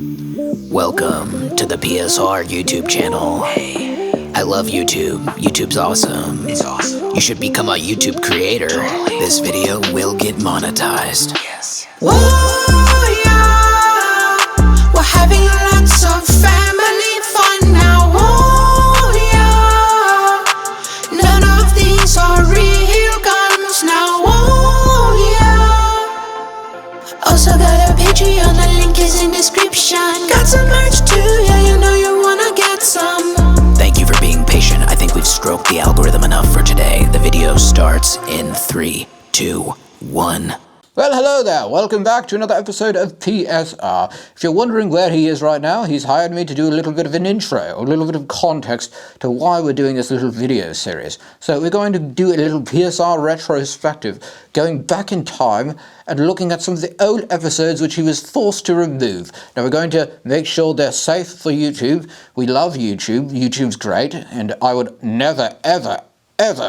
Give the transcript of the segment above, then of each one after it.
Welcome to the PSR YouTube channel. Hey, I love YouTube. YouTube's awesome. It's awesome. You should become a YouTube creator. Totally. This video will get monetized. Yes. Whoa, yeah. We're having lots of family fun now. Whoa, yeah. None of these are real guns now. Whoa, yeah. Also got a Patreon, the link is in description. Got some merch too, yeah, you know you wanna get some. Thank you for being patient. I think we've stroked the algorithm enough for today. The video starts in 3, 2, 1. Well, hello there. Welcome back to another episode of PSR. If you're wondering where he is right now, he's hired me to do a little bit of an intro, a little bit of context to why we're doing this little video series. So we're going to do a little PSR retrospective, going back in time and looking at some of the old episodes which he was forced to remove. Now we're going to make sure they're safe for YouTube. We love YouTube. YouTube's great, and I would never, ever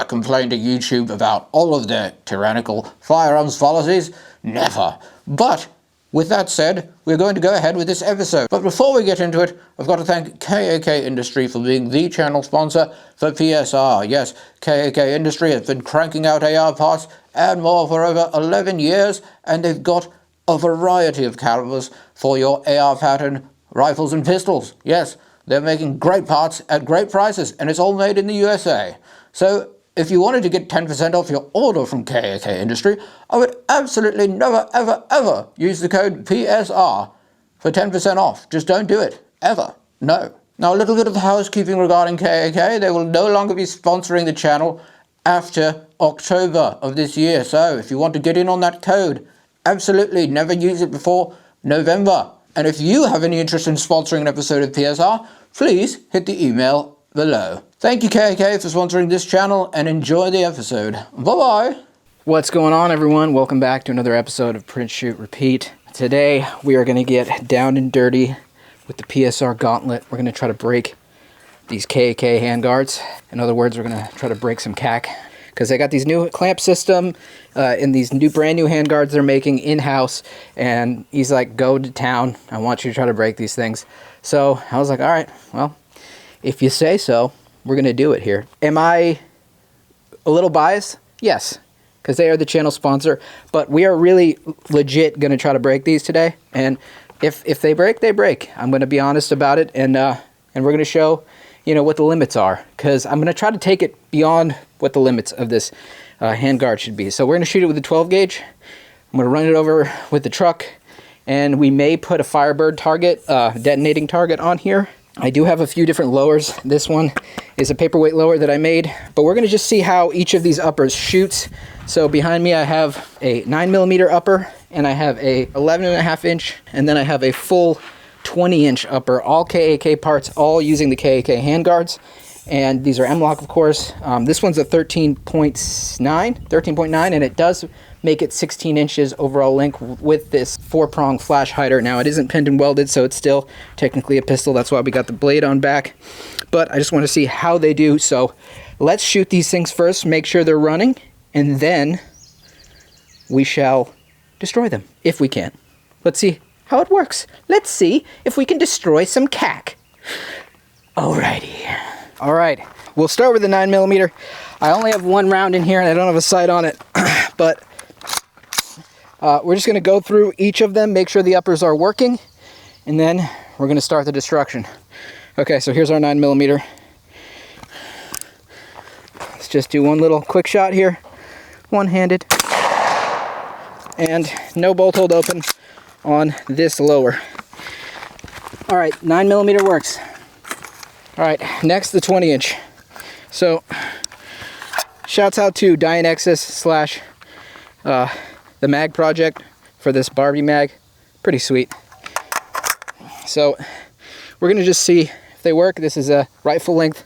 complain to YouTube about all of their tyrannical firearms policies. Never. But with that said, we're going to go ahead with this episode. But before we get into it, I've got to thank KAK Industry for being the channel sponsor for PSR. Yes, KAK Industry has been cranking out AR parts and more for over 11 years, and they've got a variety of calibers for your AR pattern rifles and pistols. Yes, they're making great parts at great prices, and it's all made in the USA. So if you wanted to get 10% off your order from KAK Industry, I would absolutely never, ever use the code PSR for 10% off. Just don't do it. Ever. No. Now, a little bit of housekeeping regarding KAK. They will no longer be sponsoring the channel after October of this year. So if you want to get in on that code, absolutely never use it before November. And if you have any interest in sponsoring an episode of PSR, please hit the email below. Thank you, KAK, for sponsoring this channel, and enjoy the episode. Bye-bye. What's going on, everyone? Welcome back to another episode of Print, Shoot, Repeat. Today, we are going to get down and dirty with the PSR gauntlet. We're going to try to break these KAK handguards. In other words, we're going to try to break some CAC, because they got these new clamp system and these brand new handguards they're making in-house, and he's like, go to town. I want you to try to break these things. So I was like, all right, well, if you say so, we're going to do it here. Am I a little biased? Yes, because they are the channel sponsor, but we are really legit going to try to break these today, and if they break, they break. I'm going to be honest about it, and we're going to show, you know, what the limits are, because I'm going to try to take it beyond what the limits of this handguard should be. So we're going to shoot it with a 12 gauge. I'm going to run it over with the truck, and we may put a Firebird target, detonating target on here. I do have a few different lowers. This one is a paperweight lower that I made, but we're going to just see how each of these uppers shoots. So behind me I have a 9mm upper, and I have a 11.5 inch, and then I have a full 20-inch upper, all KAK parts, all using the KAK handguards. And these are M-LOK, of course. This one's a 13.9, and it does make it 16 inches overall length with this 4-prong flash hider. Now, it isn't pinned and welded, so it's still technically a pistol. That's why we got the blade on back. But I just want to see how they do. So let's shoot these things first, make sure they're running, and then we shall destroy them, if we can. Let's see how it works. Let's see if we can destroy some CAC. Alrighty. All right, we'll start with the 9mm. I only have one round in here, and I don't have a sight on it, but we're just going to go through each of them, make sure the uppers are working, and then we're going to start the destruction. Okay, so here's our 9mm. Let's just do one little quick shot here, one-handed, and no bolt hold open on this lower. All right, 9mm works. All right, next the 20-inch. So, shouts out to Dianexus / the mag project for this Barbie mag. Pretty sweet. So, we're gonna just see if they work. This is a rifle length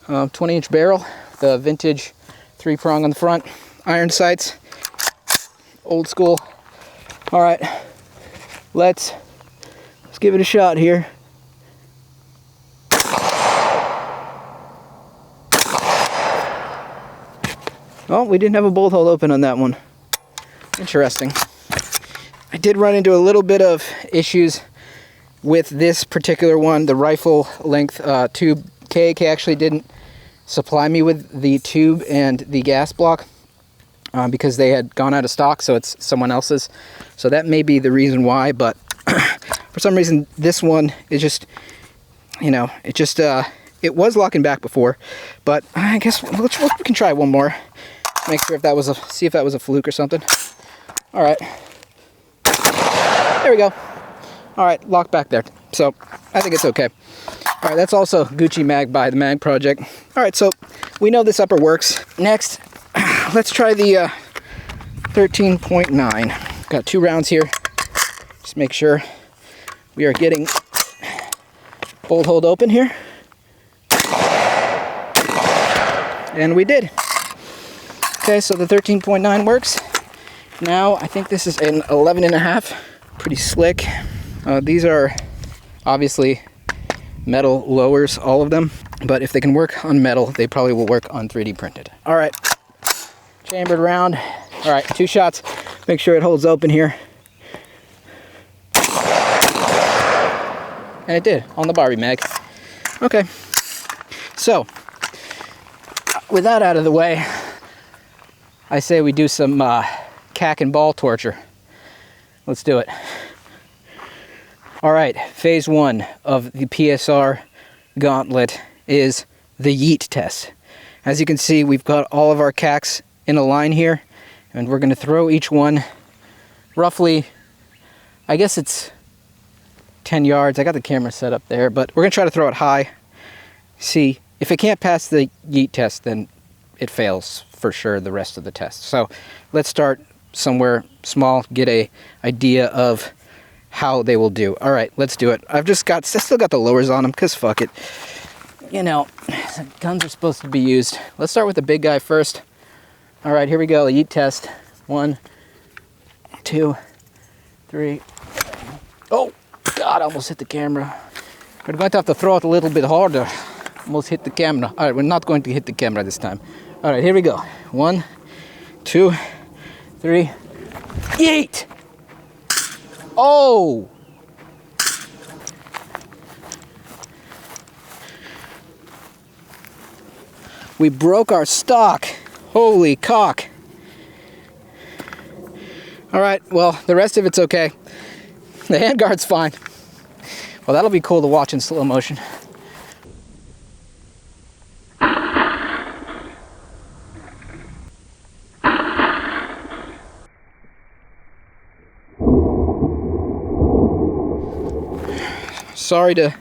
20-inch barrel, the vintage 3-prong on the front, iron sights, old school. All right, let's give it a shot here. Oh, we didn't have a bolt hole open on that one. Interesting. I did run into a little bit of issues with this particular one, the rifle length tube, KAK actually didn't supply me with the tube and the gas block because they had gone out of stock, so it's someone else's. So that may be the reason why, but for some reason this one is just, you know, it was locking back before, but I guess we can try one more. Make sure if that was see if that was a fluke or something. All right, there we go. All right, locked back there. So I think it's okay. All right, that's also Gucci Mag by the Mag Project. All right, so we know this upper works. Next, let's try the 13.9. Got 2 rounds here. Just make sure we are getting bolt hold open here. And we did. Okay, so the 13.9 works. Now I think this is an 11.5. Pretty slick. These are obviously metal lowers, all of them, but if they can work on metal, they probably will work on 3D printed. All right, chambered round. All right, 2 shots. Make sure it holds open here. And it did on the Barbie mag. Okay, so with that out of the way, I say we do some cack and ball torture. Let's do it. All right, phase 1 of the PSR gauntlet is the yeet test. As you can see, we've got all of our cacks in a line here, and we're gonna throw each one roughly, I guess it's 10 yards. I got the camera set up there, but we're gonna try to throw it high. See, if it can't pass the yeet test, then it fails for sure the rest of the test. So let's start somewhere small, get a idea of how they will do. All right, let's do it. I still got the lowers on them, because fuck it. You know, guns are supposed to be used. Let's start with the big guy first. All right, here we go, yeet test. 1, 2, 3. Oh, God, I almost hit the camera. We're going to have to throw it a little bit harder. Almost hit the camera. All right, we're not going to hit the camera this time. All right, here we go. 1, 2, 3. Yeet! Oh! We broke our stock. Holy cock. All right, well, the rest of it's okay. The handguard's fine. Well, that'll be cool to watch in slow motion. Sorry to,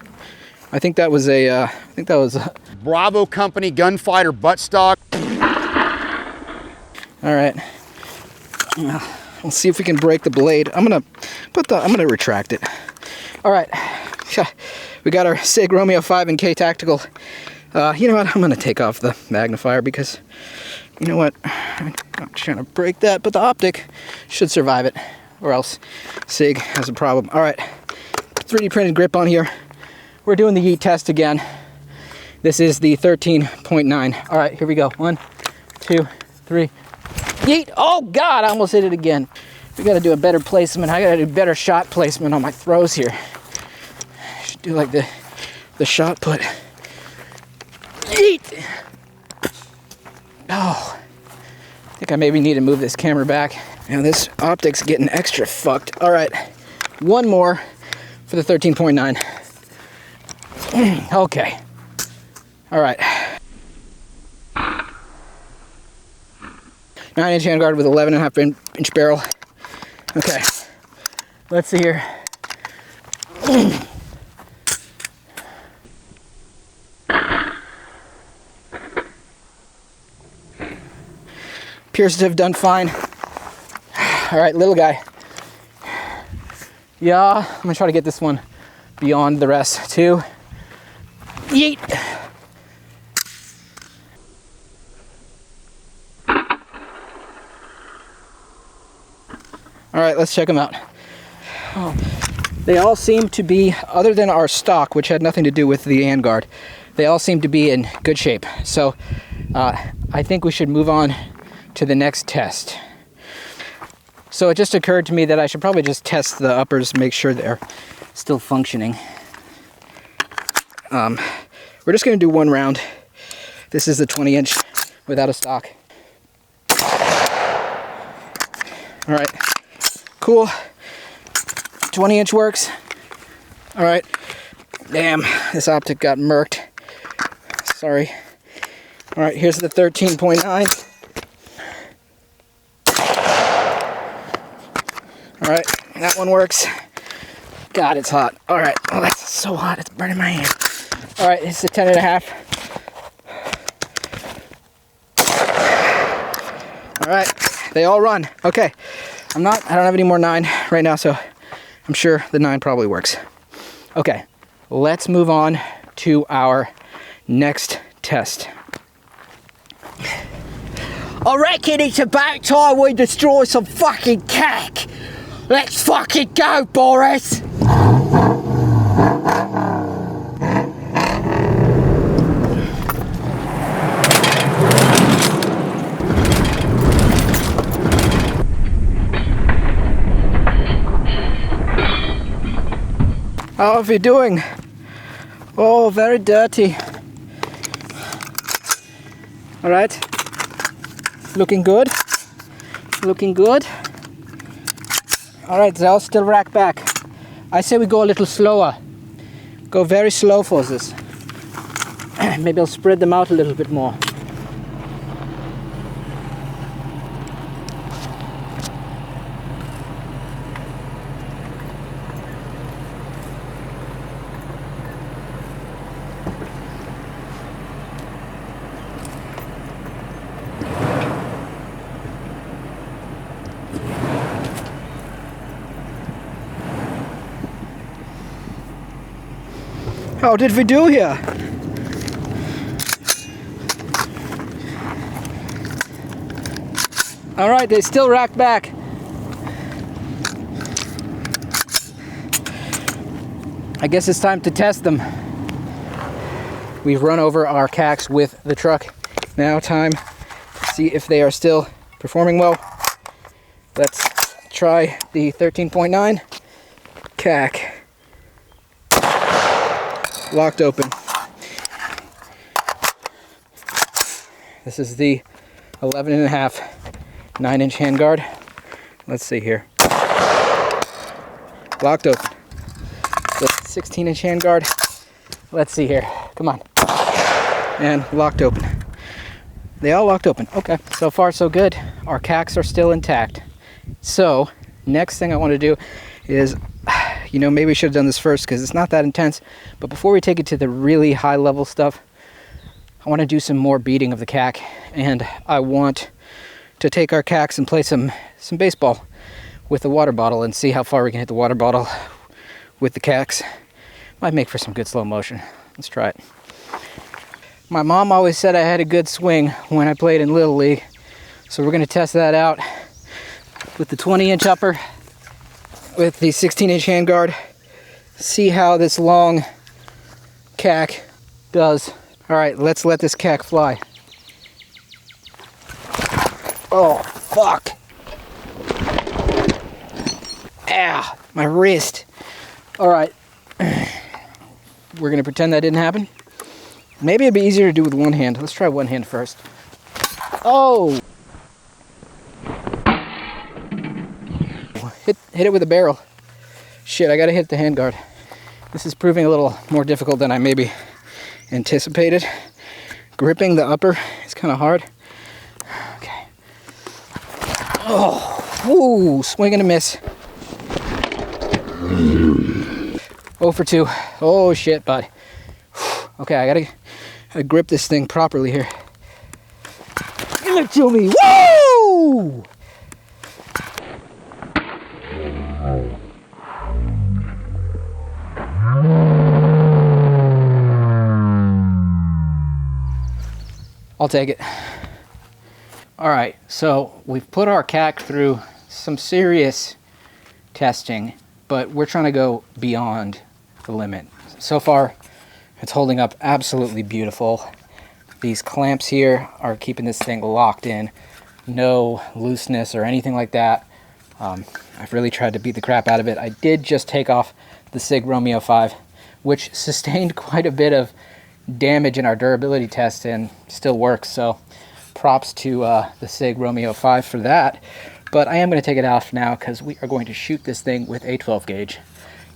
I think that was a Bravo Company gunfighter buttstock. All right. We'll see if we can break the blade. I'm gonna retract it. All right. We got our SIG Romeo 5 and K Tactical. You know what? I'm gonna take off the magnifier because, you know what? I'm not trying to break that, but the optic should survive it, or else SIG has a problem. All right. 3D printed grip on here. We're doing the yeet test again. This is the 13.9. All right, here we go. 1, 2, 3. Yeet! Oh God, I almost hit it again. We gotta do a better placement. I gotta do better shot placement on my throws here. Should do like the shot put. Yeet! Oh, I think I maybe need to move this camera back. Now this optic's getting extra fucked. All right, one more for the 13.9. Okay. All right. 9-inch handguard with 11.5-inch barrel. Okay. Let's see here. Appears to have done fine. All right, little guy. Yeah, I'm gonna try to get this one beyond the rest too. Yeet! All right, let's check them out. Oh, they all seem to be, other than our stock, which had nothing to do with the handguard, they all seem to be in good shape. So I think we should move on to the next test. So it just occurred to me that I should probably just test the uppers, make sure they're still functioning. We're just gonna do one round. This is the 20-inch without a stock. All right, cool. 20-inch works. All right. Damn, this optic got murked. Sorry. All right, here's the 13.9. All right, that one works. God, it's hot. All right, oh, that's so hot, it's burning my hand. All right, it's the 10.5. All right, they all run. Okay, I don't have any more 9 right now, so I'm sure the 9 probably works. Okay, let's move on to our next test. I reckon it's about time we destroy some fucking cack. Let's fucking go, Boris! How are you doing? Oh, very dirty. All right. Looking good. Looking good. All right, they'll still rack back. I say we go a little slower. Go very slow for this. Maybe I'll spread them out a little bit more. How did we do here? All right, they still rack back. I guess it's time to test them. We've run over our cacks with the truck. Now time to see if they are still performing well. Let's try the 13.9 cack. Locked open. This is the 11.5 9-inch handguard. Let's see here. Locked open. The 16-inch handguard. Let's see here. Come on. And locked open. They all locked open. Okay. So far so good. Our cacks are still intact. So next thing I want to do is, you know, maybe we should have done this first because it's not that intense. But before we take it to the really high level stuff, I want to do some more beating of the cack. And I want to take our cacks and play some baseball with the water bottle and see how far we can hit the water bottle with the cacks. Might make for some good slow motion. Let's try it. My mom always said I had a good swing when I played in Little League. So we're going to test that out with the 20-inch upper, with the 16-inch handguard, see how this long cack does. All right, let's let this cack fly. Oh, fuck. Ah, my wrist. All right, we're gonna pretend that didn't happen. Maybe it'd be easier to do with one hand. Let's try one hand first. Oh! Hit it with a barrel. Shit, I gotta hit the handguard. This is proving a little more difficult than I maybe anticipated. Gripping the upper is kind of hard. Okay. Oh, ooh, swing and a miss. 0 for 2. Oh shit, bud. Okay, I gotta grip this thing properly here. Give it to me. Woo! I'll take it. All right, so we've put our cack through some serious testing, but we're trying to go beyond the limit. So far, it's holding up absolutely beautiful. These clamps here are keeping this thing locked in. No looseness or anything like that. I've really tried to beat the crap out of it. I did just take off the SIG Romeo 5, which sustained quite a bit of damage in our durability test and still works. So props to the SIG Romeo 5 for that. But I am going to take it off now because we are going to shoot this thing with a 12 gauge.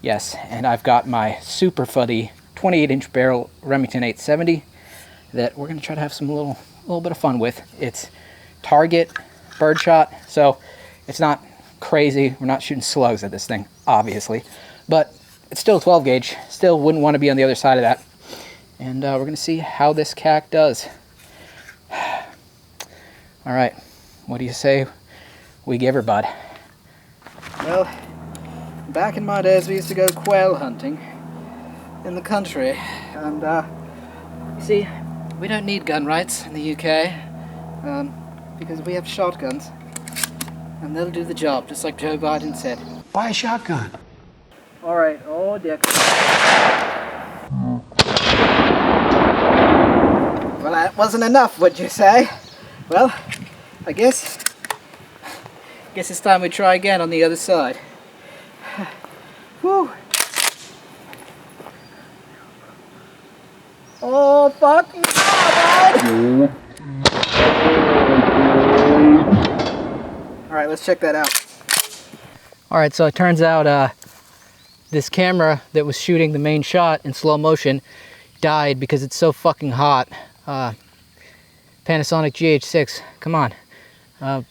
Yes, and I've got my super fuddy 28-inch barrel Remington 870 that we're going to try to have some little bit of fun with. It's target birdshot, so it's not crazy. We're not shooting slugs at this thing, obviously, but it's still a 12 gauge. Still wouldn't want to be on the other side of that. And we're going to see how this CAC does. All right, what do you say we give her, bud? Well, back in my days, we used to go quail hunting in the country, and you see, we don't need gun rights in the UK because we have shotguns, and they'll do the job, just like Joe Biden said. Buy a shotgun. All right, oh dick. Well, that wasn't enough, would you say? Well, I guess it's time we try again on the other side. Whew. Oh, fuck yeah, bud! Alright, let's check that out. Alright, so it turns out this camera that was shooting the main shot in slow motion died because it's so fucking hot. Panasonic GH6, come on.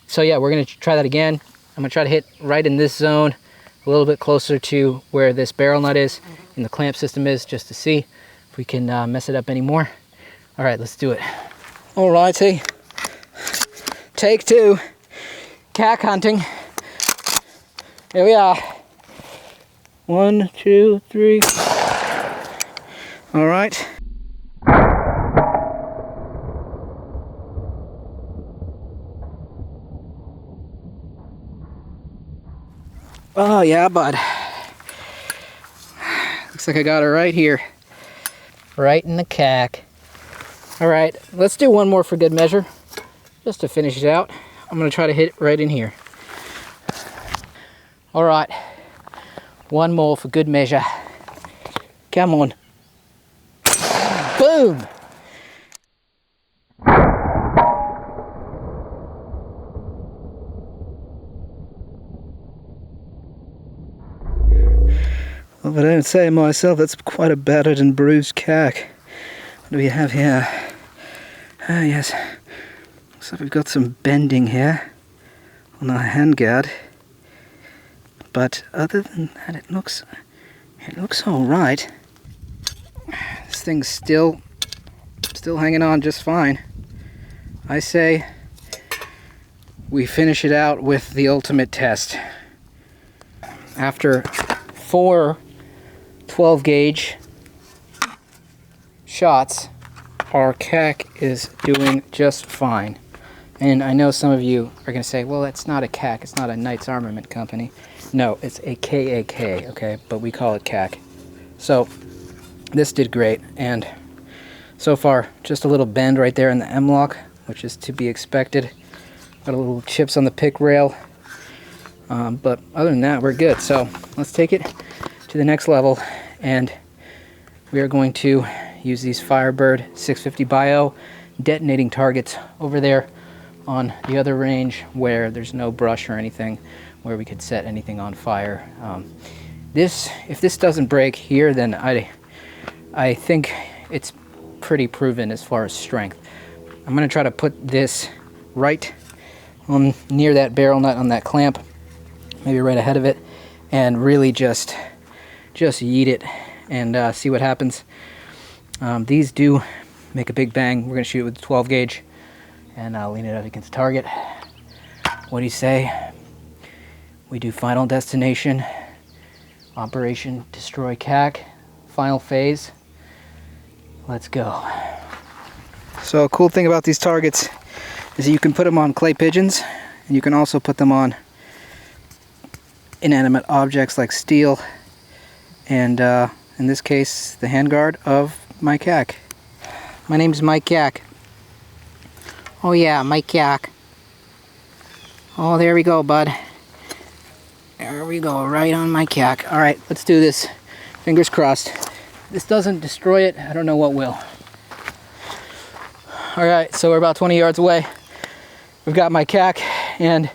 So yeah, we're gonna try that again. I'm gonna try to hit right in this zone, a little bit closer to where this barrel nut is and the clamp system is, just to see if we can mess it up anymore. All right, let's do it. Alrighty, take two, CAC hunting. Here we are. 1, 2, 3. All right. Oh yeah, bud. Looks like I got it right here. Right in the CAC. Alright, let's do one more for good measure. Just to finish it out. I'm going to try to hit it right in here. Alright. One more for good measure. Come on. Boom! Well, if I don't say myself, that's quite a battered and bruised CAC. What do we have here? Ah, yes. Looks like we've got some bending here on our handguard. But other than that, it looks all right. This thing's still hanging on just fine. I say we finish it out with the ultimate test. After 4 12 gauge shots, our CAC is doing just fine. And I know some of you are going to say, well, that's not a CAC, it's not a Knight's Armament Company. No, it's a KAK, okay, but we call it CAC. So this did great, and so far just a little bend right there in the M-LOK, which is to be expected. Got a little chips on the pick rail, but other than that, we're good. So let's take it to the next level, and we are going to use these Firebird 650 Bio detonating targets over there on the other range where there's no brush or anything where we could set anything on fire. If this doesn't break here, then I think it's pretty proven as far as strength. I'm going to try to put this right on near that barrel nut on that clamp, maybe right ahead of it, and really just yeet it and see what happens. These do make a big bang. We're going to shoot it with the 12 gauge, and I'll lean it up against the target. What do you say? We do final destination, Operation Destroy CAC, final phase. Let's go. So a cool thing about these targets is that you can put them on clay pigeons, and you can also put them on inanimate objects like steel, and in this case, the handguard of my CAC. My name's Mike CAC. Oh yeah, Mike CAC. Oh, there we go, bud. There we go, right on my CAC. All right, let's do this Fingers crossed. If this doesn't destroy it, I don't know what will. All right, so we're about 20 yards away. We've got my CAC and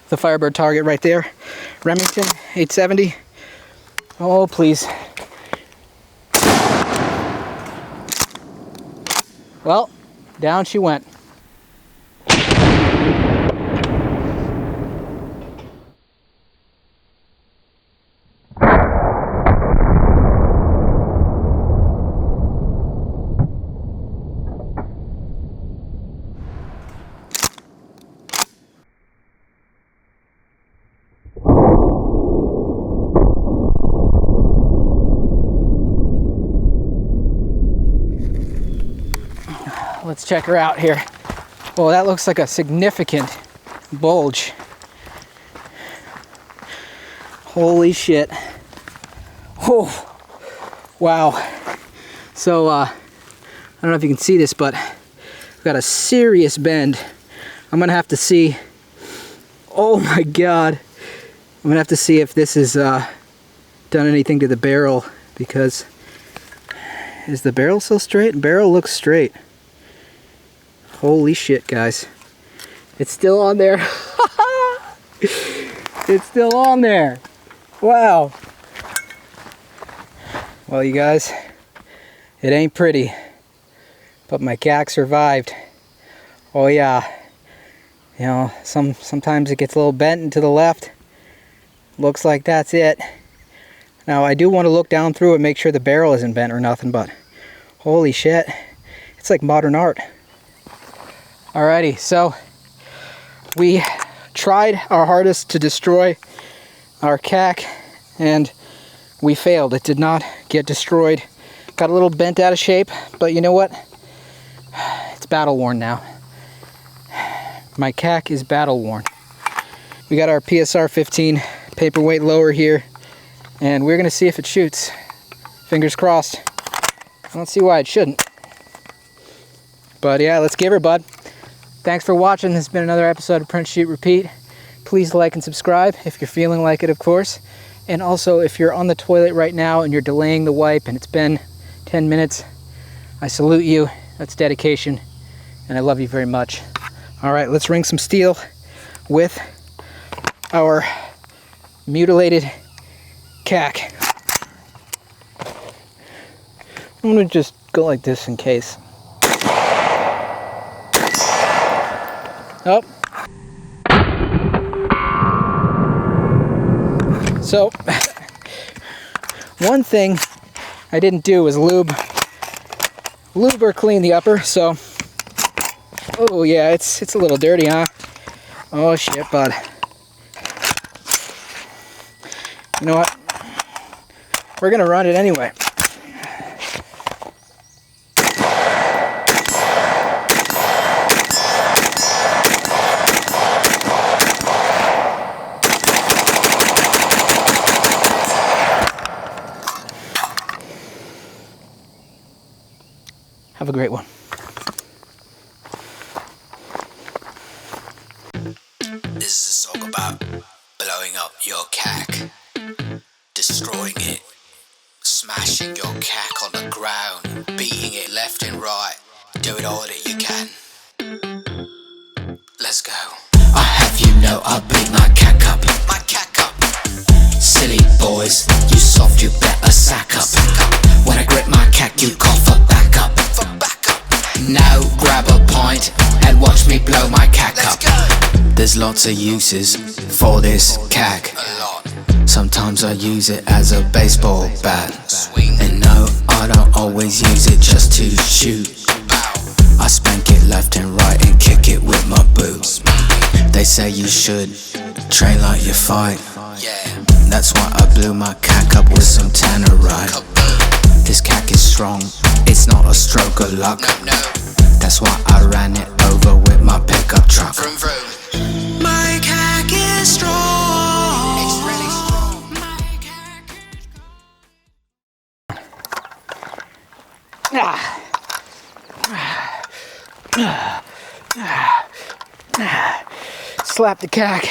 the Firebird target right there. Remington 870. Oh, please. Well, down she went. Let's check her out here. Well, that looks like a significant bulge. Holy shit. Oh, wow. So, I don't know if you can see this, but we've got a serious bend. I'm gonna have to see, oh my God. I'm gonna have to see if this has done anything to the barrel, because is the barrel still straight? The barrel looks straight. Holy shit, guys. It's still on there. It's still on there. Wow. Well, you guys, it ain't pretty, but my CAC survived. Oh yeah. You know, sometimes it gets a little bent and to the left. Looks like that's it. Now, I do want to look down through it, make sure the barrel isn't bent or nothing, but holy shit. It's like modern art. Alrighty, so we tried our hardest to destroy our CAC and we failed. It did not get destroyed. Got a little bent out of shape, but you know what? It's battle worn now. My CAC is battle worn. We got our PSR 15 paperweight lower here and we're gonna see if it shoots. Fingers crossed. I don't see why it shouldn't. But yeah, let's give her, bud. Thanks for watching. This has been another episode of Print, Shoot, Repeat. Please like and subscribe if you're feeling like it, of course. And also, if you're on the toilet right now and you're delaying the wipe and it's been 10 minutes, I salute you. That's dedication. And I love you very much. All right, let's ring some steel with our mutilated CAC. I'm gonna just go like this in case. Oh. So, one thing I didn't do was lube or clean the upper, so, oh yeah, it's a little dirty, huh? Oh shit, bud. You know what? We're gonna run it anyway. Have a great one. This is a song about blowing up your CAC, destroying it, smashing your CAC on the ground, beating it left and right. Do it all that you can. Let's go. I have you know I beat my CAC up. My CAC up. Silly boys, you soft, you better sack up. When I grip my CAC, you cough for backup. Now grab a pint and watch me blow my CAC up. There's lots of uses for this CAC. Sometimes I use it as a baseball bat. And no, I don't always use it just to shoot. I spank it left and right and kick it with my boots. They say you should train like you fight. That's why I blew my CAC up with some tannerite. This CAC is strong, it's not a stroke of luck. That's why I ran it over with my pickup truck. My CAC is strong. It's really strong. Slap the CAC.